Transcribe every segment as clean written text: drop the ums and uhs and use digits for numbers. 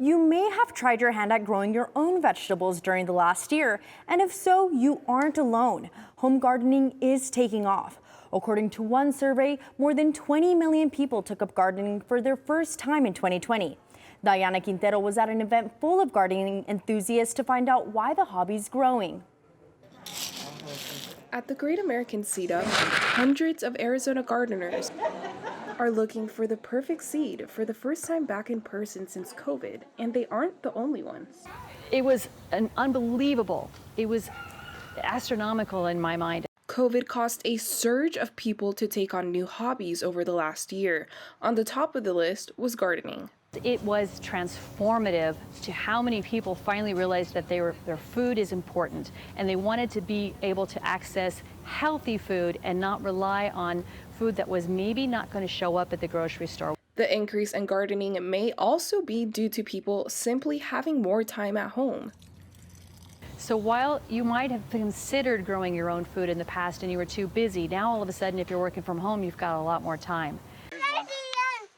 You may have tried your hand at growing your own vegetables during the last year, and if so, you aren't alone. Home gardening is taking off. According to one survey, more than 20 million people took up gardening for their first time in 2020. Diana Quintero was at an event full of gardening enthusiasts to find out why the hobby's growing. At the Great American Seed-Up, hundreds of Arizona gardeners are looking for the perfect seed for the first time back in person since COVID, and they aren't the only ones. It was unbelievable. It was astronomical in my mind. COVID caused a surge of people to take on new hobbies over the last year. On the top of the list was gardening. It was transformative to how many people finally realized that their food is important, and they wanted to be able to access healthy food and not rely on food that was maybe not going to show up at the grocery store. The increase in gardening may also be due to people simply having more time at home. So while you might have considered growing your own food in the past and you were too busy, now all of a sudden if you're working from home, you've got a lot more time.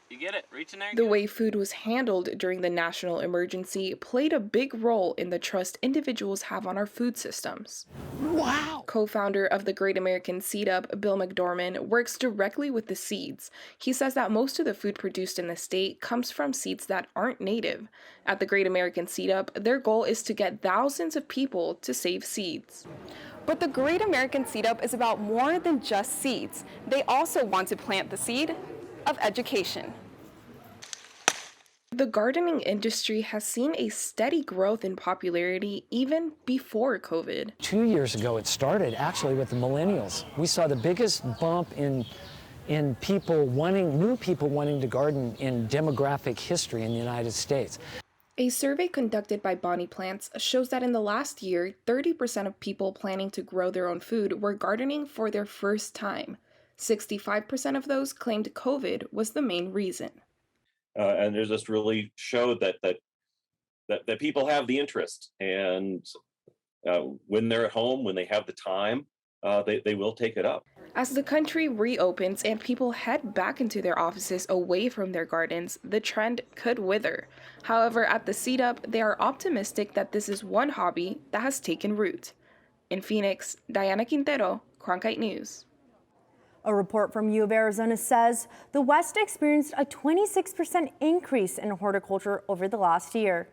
You get it. Reach in there. The way food was handled during the national emergency played a big role in the trust individuals have on our food systems. Wow. Co-founder of the Great American Seed-Up, Bill McDorman, works directly with the seeds. He says that most of the food produced in the state comes from seeds that aren't native. At the Great American Seed-Up, their goal is to get thousands of people to save seeds. But the Great American Seed-Up is about more than just seeds. They also want to plant the seed of education. The gardening industry has seen a steady growth in popularity even before COVID. 2 years ago, it started actually with the millennials. We saw the biggest bump in new people wanting to garden in demographic history in the United States. A survey conducted by Bonnie Plants shows that in the last year, 30% of people planning to grow their own food were gardening for their first time. 65% of those claimed COVID was the main reason. And it just really showed that people have the interest, and when they're at home, when they have the time, they will take it up. As the country reopens and people head back into their offices away from their gardens, the trend could wither. However, at the Seed-Up, they are optimistic that this is one hobby that has taken root. In Phoenix, Diana Quintero, Cronkite News. A report from U of Arizona says the West experienced a 26% increase in horticulture over the last year.